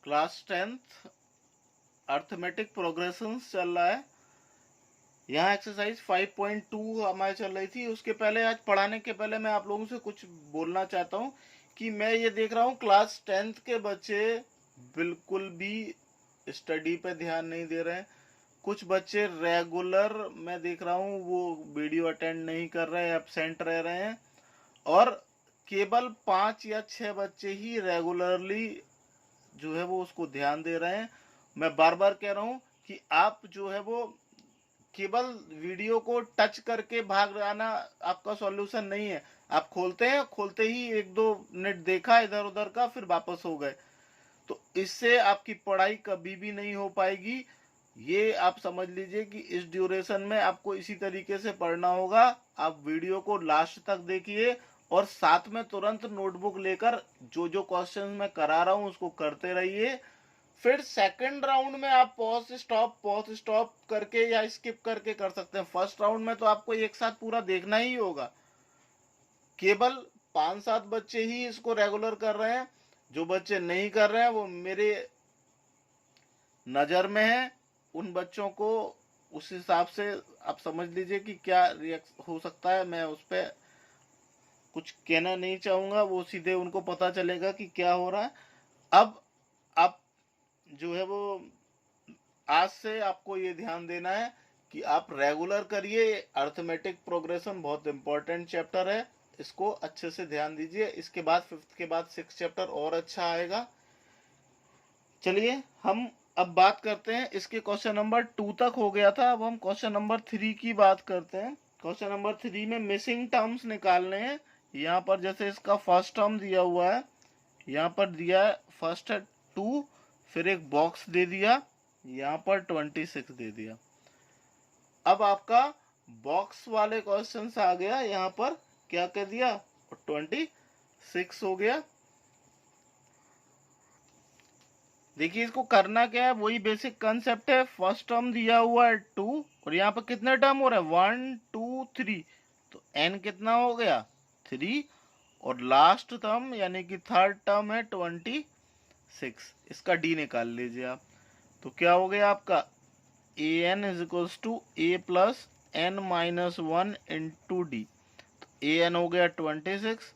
Class 10th arithmetic progressions चल रहा है। यहाँ एक्सरसाइज 5.2 हमारी चल रही थी। उसके पहले आज पढ़ाने के पहले मैं आप लोगों से कुछ बोलना चाहता हूँ कि मैं ये देख रहा हूँ क्लास 10th के बच्चे बिल्कुल भी स्टडी पे ध्यान नहीं दे रहे हैं। कुछ बच्चे रेगुलर मैं देख रहा हूँ वो वीडियो अटेंड नहीं कर रहे हैं, एब्सेंट रह रहे हैं, और केवल 5 या 6 बच्चे ही रेगुलरली जो है वो उसको ध्यान दे रहे हैं। मैं बार बार कह रहा हूँ कि आप जो है वो केवल वीडियो को टच करके भाग आना आपका सॉल्यूशन नहीं है। आप खोलते हैं, खोलते ही 1-2 मिनट देखा इधर उधर का, फिर वापस हो गए, तो इससे आपकी पढ़ाई कभी भी नहीं हो पाएगी। ये आप समझ लीजिए कि इस ड्यूरेशन में आपको इसी तरीके से पढ़ना होगा। आप वीडियो को लास्ट तक देखिए और साथ में तुरंत नोटबुक लेकर जो जो क्वेश्चन मैं करा रहा हूं उसको करते रहिए। फिर सेकंड राउंड में आप पॉज स्टॉप करके या स्किप करके कर सकते हैं। फर्स्ट राउंड में तो आपको एक साथ पूरा देखना ही होगा। केवल 5-7 बच्चे ही इसको रेगुलर कर रहे हैं। जो बच्चे नहीं कर रहे हैं वो मेरे नजर में है। उन बच्चों को उस हिसाब से आप समझ लीजिए कि क्या रिएक्ट हो सकता है। मैं उस पर कुछ कहना नहीं चाहूंगा, वो सीधे उनको पता चलेगा कि क्या हो रहा है। अब आप जो है वो आज से आपको ये ध्यान देना है कि आप रेगुलर करिए। अर्थमेटिक प्रोग्रेशन बहुत इंपॉर्टेंट चैप्टर है, इसको अच्छे से ध्यान दीजिए। इसके बाद 5th के बाद 6th चैप्टर और अच्छा आएगा। चलिए हम अब बात करते हैं। इसके क्वेश्चन नंबर 2 तक हो गया था, अब हम क्वेश्चन नंबर 3 की बात करते हैं। क्वेश्चन नंबर 3 में मिसिंग टर्म्स निकालने हैं। यहाँ पर जैसे इसका फर्स्ट टर्म दिया हुआ है, यहाँ पर दिया है फर्स्ट है 2, फिर एक बॉक्स दे दिया, यहाँ पर 26 दे दिया। अब आपका बॉक्स वाले क्वेश्चन आ गया, यहाँ पर क्या कर दिया 26 हो गया। देखिए इसको करना क्या है, वही बेसिक कंसेप्ट है। फर्स्ट टर्म दिया हुआ है 2 और यहाँ पर कितने टर्म हो रहे हैं 1 2 3, तो n कितना हो गया 3, और लास्ट टर्म यानी कि थर्ड टर्म है 26। इसका d निकाल लीजिए आप, तो क्या हो गया आपका an is equals to a plus n minus 1 into D. तो an हो गया 26,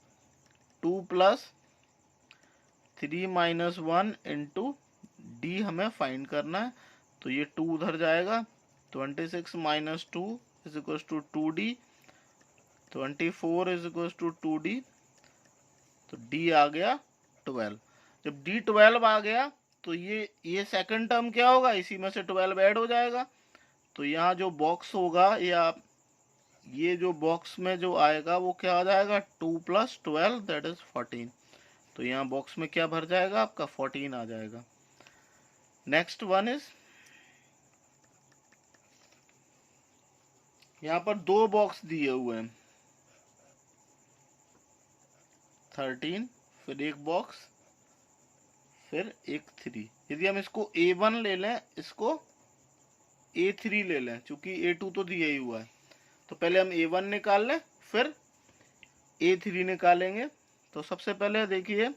2 प्लस 3 माइनस 1 इंटू डी हमें फाइंड करना है। तो ये 2 उधर जाएगा, 26 minus 2 is equal to 2d, 24 is equal to 2d, तो d आ गया 12। जब d 12 आ गया तो ये सेकंड टर्म क्या होगा, इसी में से 12 ऐड हो जाएगा। तो यहाँ जो बॉक्स होगा या ये जो बॉक्स में जो आएगा वो क्या आ जाएगा 2 प्लस 12 दैट इज 14। तो यहाँ बॉक्स में क्या भर जाएगा आपका 14 आ जाएगा। नेक्स्ट वन इज, यहाँ पर 2 बॉक्स दिए हुए हैं 13, फिर एक बॉक्स, फिर एक 3। यदि हम इसको A1 ले लें, इसको A3 ले लें, चूंकि A2 तो दिया ही हुआ है, तो पहले हम A1 निकाल लें फिर A3 निकालेंगे। तो सबसे पहले देखिए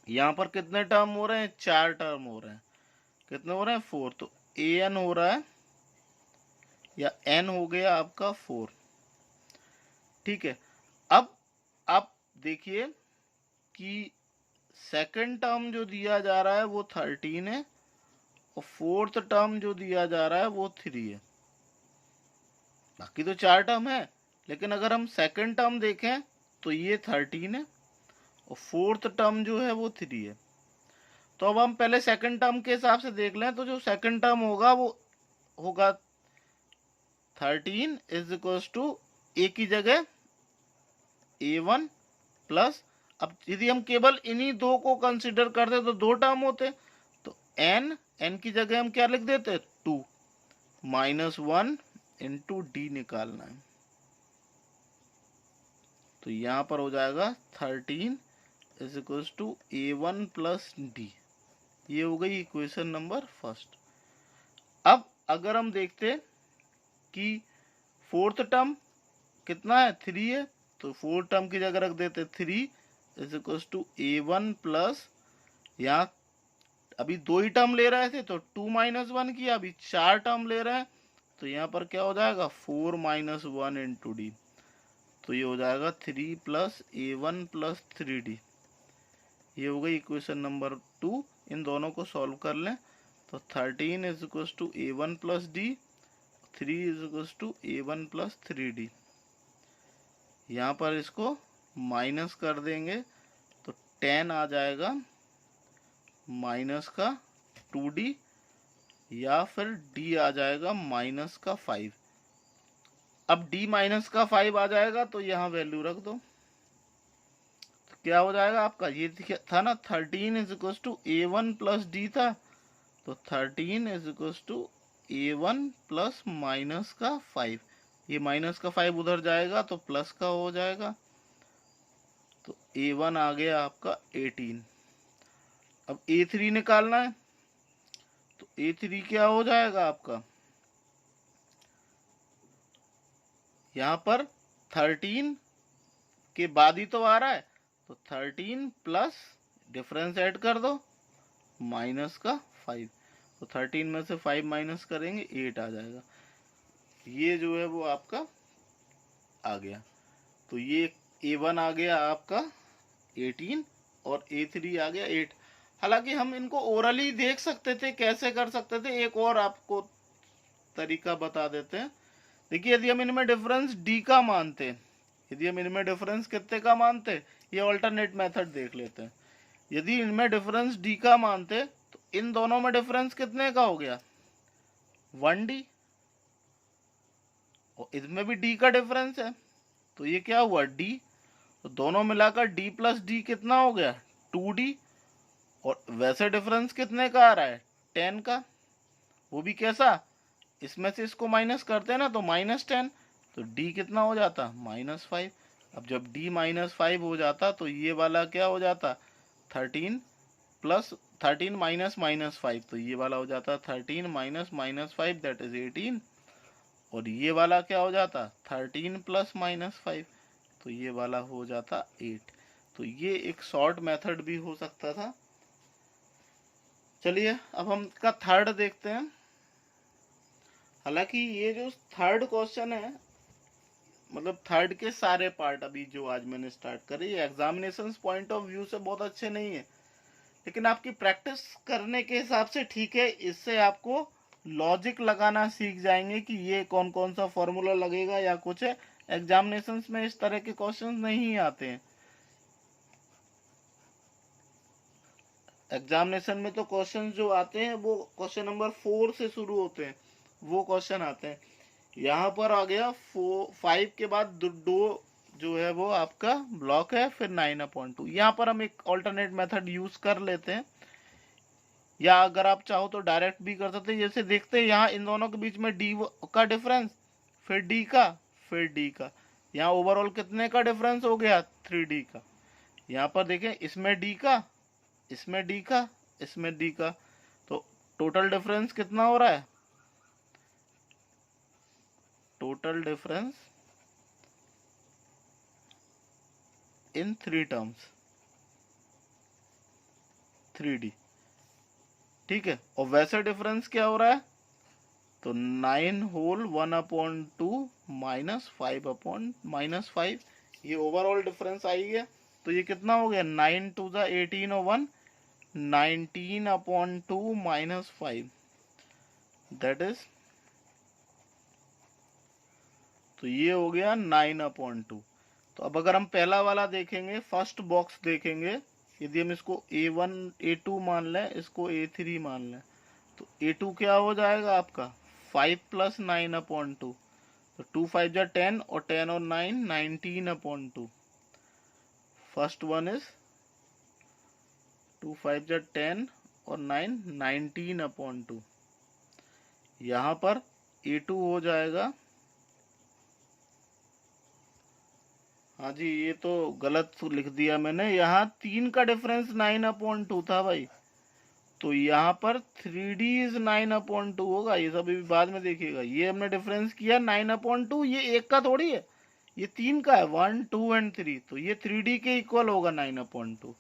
यहाँ पर कितने टर्म हो रहे हैं, 4 टर्म हो रहे हैं। कितने हो रहे हैं 4, तो an हो रहा है या n हो गया आपका 4। ठीक है, अब आप देखिए कि सेकंड टर्म जो दिया जा रहा है वो 13 है और फोर्थ टर्म जो दिया जा रहा है वो 3 है। बाकी तो 4 टर्म है, लेकिन अगर हम सेकंड टर्म देखें तो ये 13 है और फोर्थ टर्म जो है वो 3 है। तो अब हम पहले सेकंड टर्म के हिसाब से देख लें, तो जो सेकंड टर्म होगा वो होगा 13 इज इक्वल टू ए की जगह A1 प्लस, अब यदि हम केवल इन्हीं 2 को कंसिडर करते तो 2 टर्म होते, तो n की जगह हम क्या लिख देते 2 माइनस 1 इंटू डी निकालना है। तो यहां पर हो जाएगा 13 is equal to A1 plus d. ये हो गई इक्वेशन नंबर फर्स्ट। अब अगर हम देखते कि फोर्थ टर्म कितना है 3 है, तो फोर्थ टर्म की जगह रख देते 3 is equal to A1 plus, यहाँ अभी 2 ही टर्म ले रहे थे तो 2 माइनस 1 किया, अभी 4 टर्म ले रहे हैं तो यहाँ पर क्या हो जाएगा 4 माइनस 1 इंटू डी, तो ये हो जाएगा 3 प्लस A1 प्लस 3D। ये हो गई इक्वेशन नंबर 2। इन दोनों को सॉल्व कर लें तो 13 is equal to A1 plus d, 3 is equal to A1 plus 3D। यहाँ पर इसको माइनस कर देंगे तो 10 आ जाएगा माइनस का 2D, या फिर D आ जाएगा माइनस का 5। अब D माइनस का 5 आ जाएगा तो यहाँ वैल्यू रख दो, तो क्या हो जाएगा आपका, ये था ना 13 is equal to A1 plus d था, तो 13 is equal to A1 plus minus का 5। ये माइनस का 5 उधर जाएगा तो प्लस का हो जाएगा, तो A1 आ गया आपका 18। अब A3 निकालना है तो A3 क्या हो जाएगा आपका, यहाँ पर 13 के बाद ही तो आ रहा है, तो 13 प्लस डिफरेंस ऐड कर दो माइनस का 5, तो 13 में से 5 माइनस करेंगे 8 आ जाएगा। ये जो है वो आपका आ गया, तो ये A1 आ गया आपका 18 और A3 आ गया 8। हालांकि हम इनको ओरली देख सकते थे, कैसे कर सकते थे, एक और आपको तरीका बता देते हैं। देखिए यदि हम इनमें डिफरेंस D का मानते, यदि हम इनमें डिफरेंस कितने का मानते, ये अल्टरनेट मेथड देख लेते हैं। यदि इनमें डिफरेंस D का मानते तो इन दोनों में डिफरेंस कितने का हो गया 1D, और इसमें भी D का डिफरेंस है तो ये क्या हुआ D, तो दोनों मिलाकर D प्लस D कितना हो गया 2D, और वैसे डिफरेंस कितने का आ रहा है 10 का, वो भी कैसा, इसमें से इसको माइनस करते हैं ना तो -10, तो D कितना हो जाता -5। अब जब D -5 हो जाता तो ये वाला क्या हो जाता 13 प्लस 13 माइनस -5, तो ये वाला हो जाता 13 माइनस -5 दैट इज 18, और ये वाला क्या हो जाता 13 प्लस -5, तो ये वाला हो जाता 8। तो ये एक शॉर्ट मेथड भी हो सकता था। चलिए अब हम इसका थर्ड देखते हैं। हालांकि ये जो थर्ड क्वेश्चन है, मतलब थर्ड के सारे पार्ट अभी जो आज मैंने स्टार्ट करे, ये एग्जामिनेशन पॉइंट ऑफ व्यू से बहुत अच्छे नहीं है, लेकिन आपकी प्रैक्टिस करने के हिसाब से ठीक है। इससे आपको लॉजिक लगाना सीख जाएंगे कि ये कौन कौन सा फॉर्मूला लगेगा या कुछ है। एग्जामिनेशन में इस तरह के क्वेश्चन नहीं आते हैं। एग्जामिनेशन में तो क्वेश्चन जो आते हैं वो क्वेश्चन नंबर 4 से शुरू होते हैं, वो क्वेश्चन आते हैं। यहाँ पर आ गया 5 के बाद दो जो है वो आपका ब्लॉक है, फिर 9/2। यहाँ पर हम एक ऑल्टरनेट मेथड यूज कर लेते हैं, या अगर आप चाहो तो डायरेक्ट भी कर सकते हैं। जैसे देखते हैं यहाँ इन दोनों के बीच में D का डिफरेंस, फिर D का, फिर D का, यहाँ ओवरऑल कितने का डिफरेंस हो गया 3D का। यहाँ पर देखें इसमें D का, इसमें D का, इसमें D का, तो टोटल डिफरेंस कितना हो रहा है, total difference in 3 terms 3D, ठीक है। और वैसे डिफरेंस क्या हो रहा है, तो 9 होल 1/2 माइनस 5/5, ये ओवरऑल डिफरेंस आई है। तो ये कितना हो गया 9 2 18 और 1 19/2 माइनस 5, दैट इज, तो ये हो गया 9/2। तो अब अगर हम पहला वाला देखेंगे, फर्स्ट बॉक्स देखेंगे, यदि हम इसको A1 A2 मान लें, इसको A3 मान लें, तो A2 क्या हो जाएगा आपका 5 प्लस 9/2, तो 2 5 जा 10 और 10 और 9 19/2। फर्स्ट वन इज 2 5 जा 10 और 9 19/2। यहाँ पर A2 हो जाएगा, हाँ जी ये तो गलत लिख दिया मैंने, यहाँ 3 का डिफरेंस 9/2 था भाई, तो यहाँ पर 3D इज 9/2 होगा। ये सब भी बाद में देखिएगा, ये हमने डिफरेंस किया 9/2, ये एक का थोड़ी है, ये 3 का है, 1 2 एंड 3, तो ये 3D के इक्वल होगा 9/2।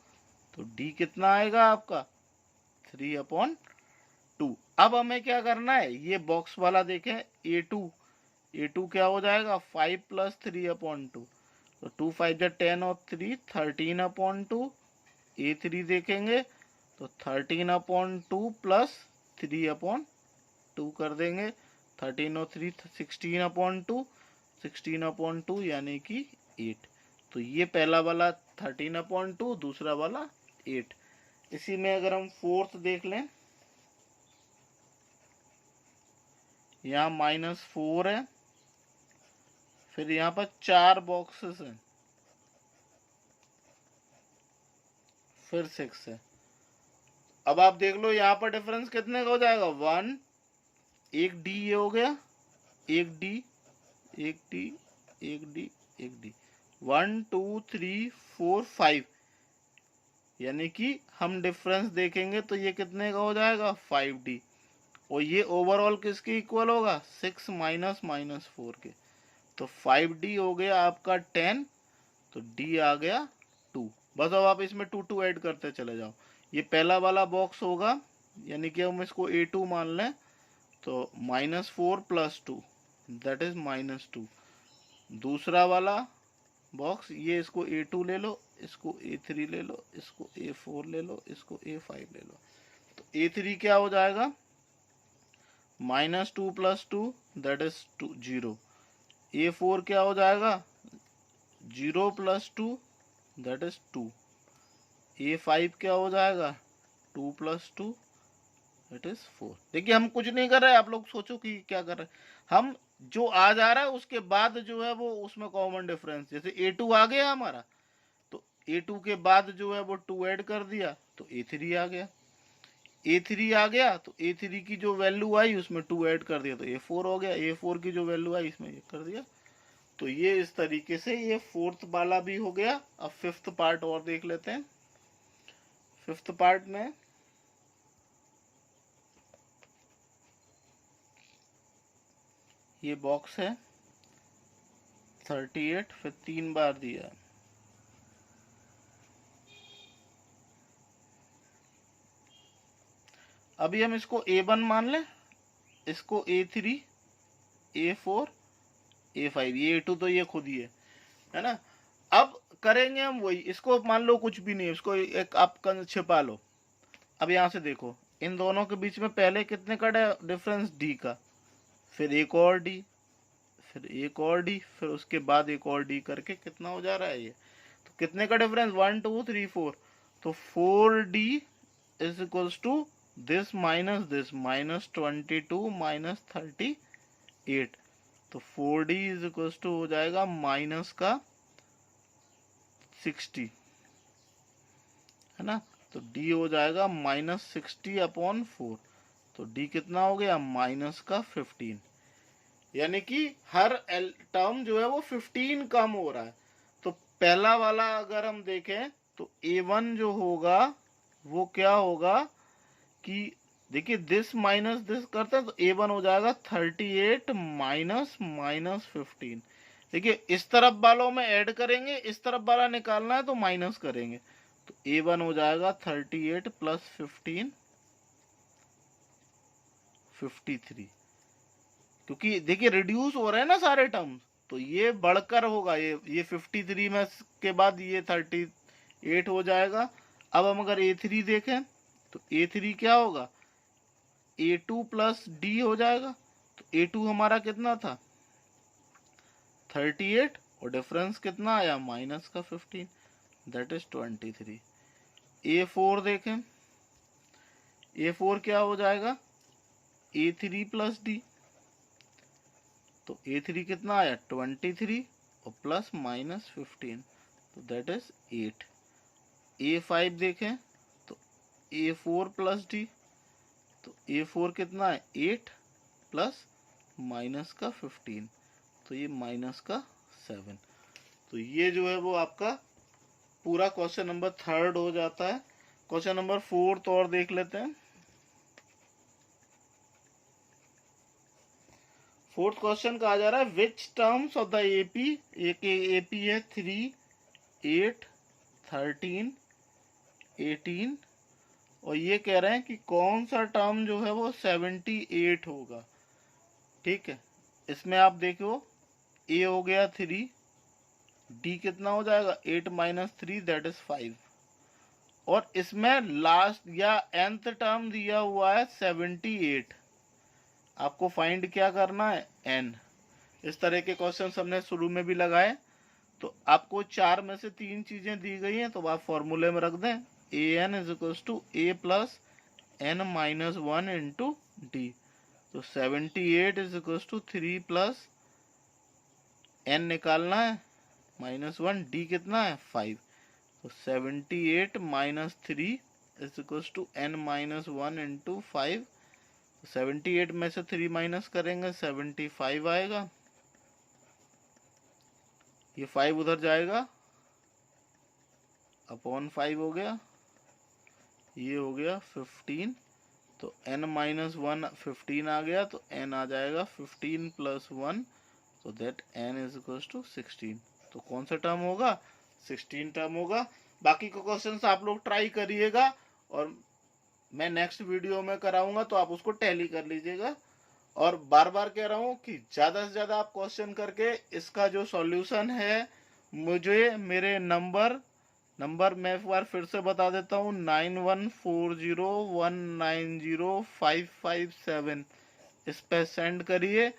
तो D कितना आएगा आपका 3/2। अब हमें क्या करना है, ये बॉक्स वाला देखें A2 क्या हो जाएगा 5 + 3/2, तो 2 5 जा 10 और 3 13/2। A3 देखेंगे तो 13/2 + 3/2 कर देंगे, 13 और 3 16/2, 16/2 यानी कि 8। तो ये पहला वाला 13/2, दूसरा वाला 8। इसी में अगर हम फोर्थ देख लें, यहाँ -4 है, फिर यहाँ पर 4 बॉक्सेस हैं, फिर 6 है। अब आप देख लो यहाँ पर डिफरेंस कितने का हो जाएगा 1, एक डी ये हो गया, एक डी, एक डी, एक डी, एक डी, 1 2 3 4 5, यानी कि हम डिफरेंस देखेंगे तो ये कितने का हो जाएगा 5D। और ये ओवरऑल किसके इक्वल होगा 6 - -4 के। तो 5D हो गया आपका 10, तो D आ गया 2। बस अब आप इसमें 2 2 ऐड करते चले जाओ। ये पहला वाला बॉक्स होगा, यानी कि हम इसको A2 मान लें, तो -4 + 2 दैट इज -2। दूसरा वाला बॉक्स, ये इसको A2 ले लो, इसको A3 ले लो, इसको A4 ले लो, इसको A5 ले लो। तो A3 क्या हो जाएगा -2 + 2 दैट इज 0। A4 क्या हो जाएगा 0 + 2 दैट इज 2। A5 क्या हो जाएगा 2 + 2 दैट इज 4। देखिए हम कुछ नहीं कर रहे, आप लोग सोचो कि क्या कर रहे हैं। हम जो आ जा रहा है उसके बाद जो है वो उसमें कॉमन डिफरेंस, जैसे A2 आ गया हमारा, तो A2 के बाद जो है वो 2 ऐड कर दिया तो A3 आ गया। A3 आ गया तो A3 की जो वैल्यू आई उसमें 2 ऐड कर दिया तो A4 हो गया। A4 की जो वैल्यू आई इसमें ये कर दिया। तो ये इस तरीके से ये फोर्थ वाला भी हो गया। अब फिफ्थ पार्ट और देख लेते हैं। फिफ्थ पार्ट में ये बॉक्स है 38, फिर 3 बार दिया। अभी हम इसको A1 मान लें, इसको A3, A4, A5, ये A2 तो ये खुद ही है ना। अब करेंगे हम वही, इसको मान लो कुछ भी नहीं, इसको एक आप छिपा लो। अब यहां से देखो, इन दोनों के बीच में पहले कितने का डिफरेंस D का, फिर एक और D, फिर एक और D, फिर उसके बाद एक और D करके कितना हो जा रहा है ये, तो कितने का डिफरेंस 1 2 3 4, तो 4D is equals to this minus this, -22 -38, तो 4D इज इक्वल्स टू हो जाएगा माइनस का 60, है ना। तो D हो जाएगा -60/4, तो D कितना हो गया माइनस का 15, यानी कि हर टर्म जो है वो 15 कम हो रहा है। तो पहला वाला अगर हम देखें तो A1 जो होगा वो क्या होगा कि देखिए दिस माइनस दिस करते हैं तो A1 हो जाएगा 38 -15। देखिए इस तरफ वालों में ऐड करेंगे, इस तरफ वाला निकालना है तो माइनस करेंगे, तो A1 हो जाएगा 38 + 15 53, क्योंकि देखिए रिड्यूस हो रहे हैं ना सारे टर्म्स, तो ये बढ़कर होगा, ये 53 में के बाद ये 38 हो जाएगा। अब हम अगर A3 देखें तो A3 क्या होगा A2 + D हो जाएगा। तो A2 हमारा कितना था 38 और डिफरेंस कितना आया माइनस का 15 दैट इज 23। A4 देखें, A4 क्या हो जाएगा A3 + D, तो A3 कितना आया 23 और प्लस -15, तो दैट इज 8। A5 देखें तो A4 + D, तो A4 कितना है 8 प्लस माइनस का 15, तो ये माइनस का 7। तो ये जो है वो आपका पूरा क्वेश्चन नंबर 3 हो जाता है। क्वेश्चन नंबर 4 और देख लेते हैं। फोर्थ क्वेश्चन कहा जा रहा है which terms of the AP, AP है 3 8 13 18 और ये कह रहे हैं कि कौन सा टर्म जो है वो 78 होगा। ठीक है, इसमें आप देखो ए हो गया 3, डी कितना हो जाएगा 8 माइनस 3 दैट इज 5, और इसमें लास्ट या nth टर्म दिया हुआ है 78। आपको फाइंड क्या करना है, n। इस तरह के क्वेश्चन हमने शुरू में भी लगाए। तो आपको 4 में से 3 चीजें दी गई हैं, तो आप फॉर्मूले में रख दें, A N is equal to A plus N minus 1 into D. तो 78 is equal to 3 plus N निकालना है -1, डी कितना है 5। तो 78 minus 3 is equal to N minus 1 into 5। 78 में से 3 माइनस करेंगे 75 आएगा, ये 5 उधर जाएगा, अपॉन 5 हो गया, ये हो गया 15। तो n माइनस 1 15 आ गया, तो n आ जाएगा 15 प्लस 1, तो that n is equal to 16। तो कौन सा टर्म होगा, 16 टर्म होगा। बाकी के क्वेश्चंस आप लोग ट्राई करिएगा, और मैं नेक्स्ट वीडियो में कराऊंगा, तो आप उसको टैली कर लीजिएगा। और बार बार कह रहा हूं कि ज्यादा से ज्यादा आप क्वेश्चन करके इसका जो सॉल्यूशन है मुझे मेरे नंबर मैं एक बार फिर से बता देता हूँ, 9140190557 इस पे सेंड करिए।